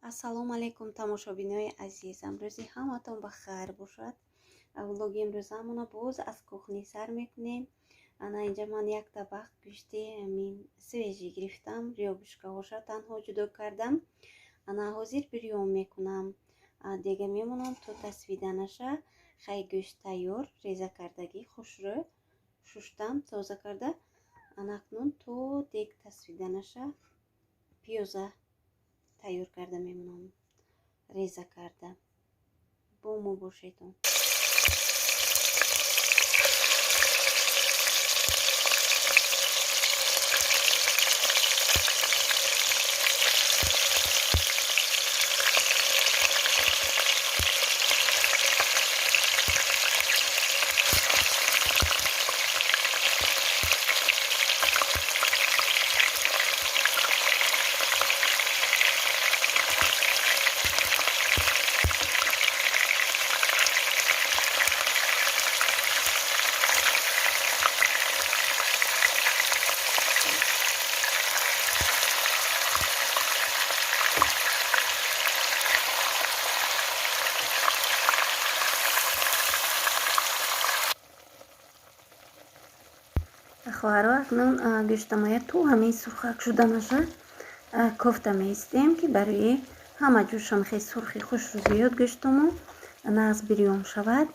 ассалому алайкум тамошобинои азизам, рӯзи ҳаматон ба хайр бошад. Влоги имрӯзамона боз аз кухни сар мекунем. Ана инҷа ман як табақ гӯшти свежӣ гирифтам, рёбушкавоша танҳо ҷудо кардам. Ана ҳозир бирён мекунам. Дега мемонам то тасвида наша. Хай гӯшт тайёр, реза кардагӣ хушрӯ шуштам тоза карда. Ана акнун то дег тасвида наша пиёза тайёр карда мемонам, реза карда. Бо мо бошедон. хоҳаро, акнун гӯштамоя ту ҳамин сурхак шуда наша кофта меистем ки барои ҳама ҷӯшам хе сурхи хушрӯ зиёд гӯштамо нағз бирён шавад.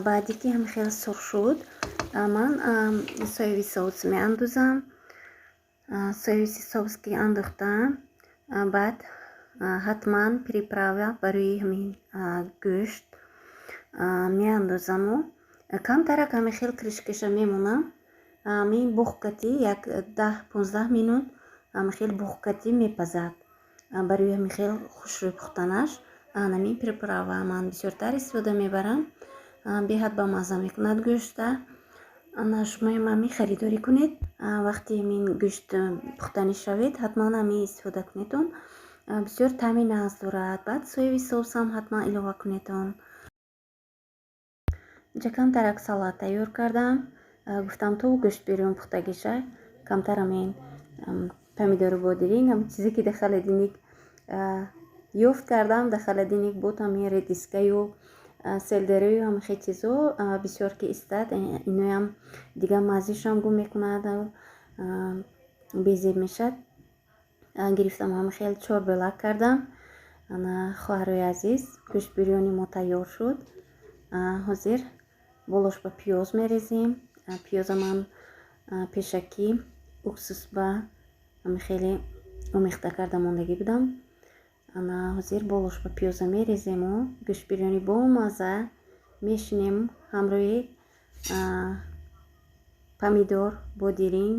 баъди ки ҳам хел сурх шуд, ман соевӣ соус меандозам. соевӣ соус ки андохтам, баъд ҳатман приправа барои ҳамин гӯшт меандозаму камтарак ҳами хел кришкеша мемонам. ҳамин бухкатӣ як 10-15 минут ҳами хел бухкатӣ мепазад барои ҳами хел хушрӯй пухтанаш. ҳамин приправа ман бисёртар истифода мебарам. беҳад ба мазза мекунад гӯшта. шумоям ҳамин харидорӣ кунед. вақти ҳамин гӯшт пухтанӣ шавед, ҳатман ҳамин истифода кунедон. бисёр таъми нағз дорад. баъд соеви соусам ҳатман илова кунедон. инҷа камтарак салат тайёр кардам. гуфтам то гӯшт бирён пухтагӣ шавад, камтар ҳамин помидору бодиринг, ҳамин чизе ки дар холодильник ёфт кардам. дар холодильник буд ҳамин редискаю, селдерию, ҳамин хел чизо бисёр ки истад. иноям дигар маззишам гум мекунад, безеб мешад. гирифтам ҳамин хел чорбелак кардам. ана хоҳарои азиз, гӯшт бирёни мо тайёр шуд. ҳозир болош ба пиёз мерезем. пиёза ман пешакӣ уксус ба ҳамин хеле омехта карда мондагӣ будам. ана ҳозир болош ба пиёза мерезему. гӯшт бирёни бо мазза мешинем ҳамроҳи помидор, бодиринг,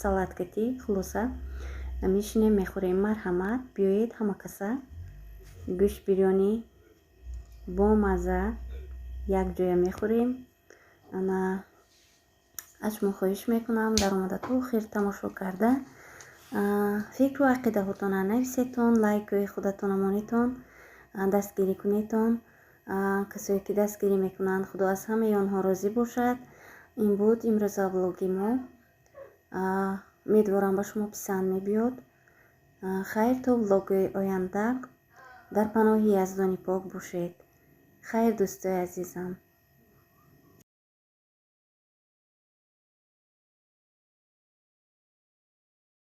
салаткатӣ, хулоса мешинем мехӯрем. марҳамат, биёед ҳама каса гӯшт бирёни бо мазза якҷоя мехӯрем. ана аз шумо хоҳиш мекунам даромада то охир тамошо карда фикру ақидаҳотона нависетон, лайкҳои худатона монетон дастгирӣ кунетон. касое ки дастгирӣ мекунанд, худо аз ҳамаи онҳо розӣ бошад. ин буд имрӯза влоги мо. умедворам ба шумо писанд мебиёд. хайр то влогҳои оянда. дар паноҳи яздони пок бошед. хайр дӯстои азизам.